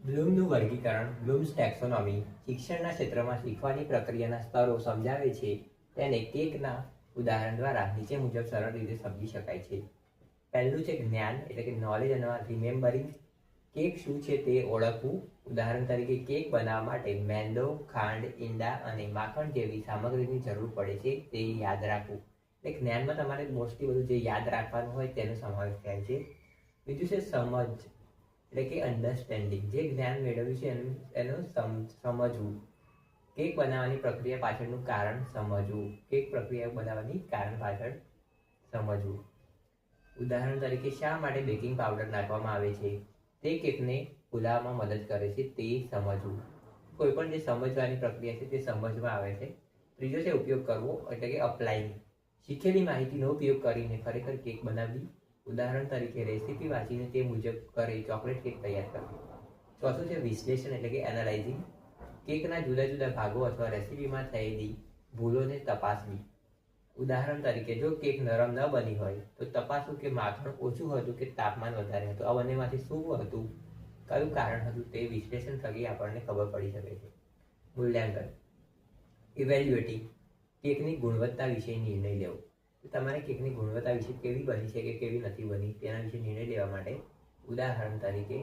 બ્લૂમનું વર્ગીકરણ blooms taxonomy શિક્ષણના ક્ષેત્રમાં શીખવાની પ્રક્રિયાના સ્તરો સમજાવે છે. તેને કેકના ઉદાહરણ દ્વારા નીચે મુજબ સરળ રીતે સમજી શકાય છે. પહેલું છે જ્ઞાન, એટલે કે નોલેજ અને રિમેમ્બરિંગ. કેક શું છે તે ઓળખવું. ઉદાહરણ તરીકે કેક બનાવવા માટે મેંદો, ખાંડ, ઈંડા અને માખણ જેવી સામગ્રીની જરૂર પડે છે, તે યાદ રાખવું. એટલે જ્ઞાનમાં તમારે મોસ્ટલી બધું જે યાદ રાખવાનું હોય તેનો સમાવેશ થાય છે. બીજું છે સમજ, એટલે કે અન્ડરસ્ટેન્ડિંગ. જે જ્ઞાન મેળવ્યું છે એનું સમજવું. કેક બનાવવાની પ્રક્રિયા પાછળનું કારણ સમજવું. કેક પ્રક્રિયા બનાવવાની કારણ પાછળ સમજવું. ઉદાહરણ તરીકે શા માટે બેકિંગ પાવડર નાખવામાં આવે છે, તે કેકને ફૂલાવવામાં મદદ કરે છે, તે સમજવું. કોઈ પણ જે સમજવાની પ્રક્રિયા છે તે સમજવામાં આવે છે. ત્રીજો છે ઉપયોગ કરવો, એટલે કે અપ્લાઇંગ. શીખેલી માહિતીનો ઉપયોગ કરીને ખરેખર કેક બનાવવી. ઉદાહરણ તરીકે રેસીપી વાંચીને તે મુજબ ઘરે ચોકલેટ કેક તૈયાર કરવી. ચોથું છે વિશ્લેષણ, એટલે કે એનાલાઇઝિંગ. કેકના જુદા જુદા ભાગો અથવા રેસીપીમાં થયેલી ભૂલોને તપાસવી. ઉદાહરણ તરીકે જો કેક નરમ ન બની હોય તો તપાસવું કે માખણ ઓછું હતું કે તાપમાન વધારે હતું. આ બંનેમાંથી શું હતું, કયું કારણ હતું, તે વિશ્લેષણ થકી આપણને ખબર પડી શકે છે. મૂલ્યાંકન, ઇવેલ્યુએટિંગ. કેકની ગુણવત્તા વિશે નિર્ણય લેવો. તમારે કેકની ગુણવત્તા વિશે કેવી બની છે કે કેવી નથી બની તેના વિશે નિર્ણય લેવા માટે ઉદાહરણ તરીકે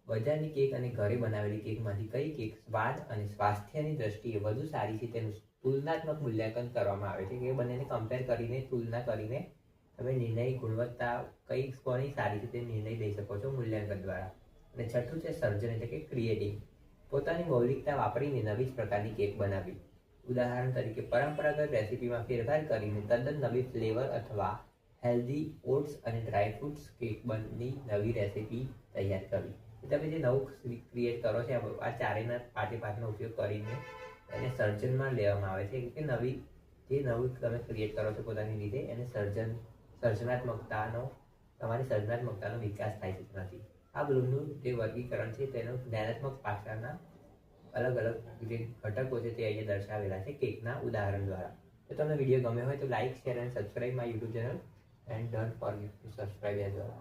બજારની કેક અને ઘરે બનાવેલી કેકમાંથી કઈ કેક સ્વાદ અને સ્વાસ્થ્યની દ્રષ્ટિએ વધુ સારી છે તેનું તુલનાત્મક મૂલ્યાંકન કરવામાં આવે છે. કે બંનેને કમ્પેર કરીને, તુલના કરીને તમે નિર્ણય ગુણવત્તા કઈ કોની સારી છે તે નિર્ણય લઈ શકો છો મૂલ્યાંકન દ્વારા. અને છઠ્ઠું છે સર્જન, એટલે કે ક્રિએટિંગ. પોતાની મૌલિકતા વાપરીને નવી જ પ્રકારની કેક બનાવવી. ઉદાહરણ તરીકે પરંપરાગત રેસીપીમાં ફેરફાર કરીને તદ્દન નવી ફ્લેવર અથવા હેલ્ધી ઓટ્સ અને ડ્રાયફ્રૂટ્સ કેકની નવી રેસીપી તૈયાર કરવી. તમે જે નવું ક્રિએટ કરો છો આ ચારેયના પાંચનો ઉપયોગ કરીને એને સર્જનમાં લેવામાં આવે છે. કે નવું તમે ક્રિએટ કરો છો પોતાની રીતે એને તમારી સર્જનાત્મકતાનો વિકાસ થાય છે તેનાથી. આ બ્લૂમનું જે વર્ગીકરણ છે તેનું જ્ઞાનાત્મક પાસાના અલગ અલગ જે ઘટકો છે તે અહીંયા દર્શાવેલા છે કેકના ઉદાહરણ દ્વારા. જો તમને વિડીયો ગમ્યો હોય તો લાઇક, શેર અને subscribe my YouTube channel and don't forget two subscribe as well.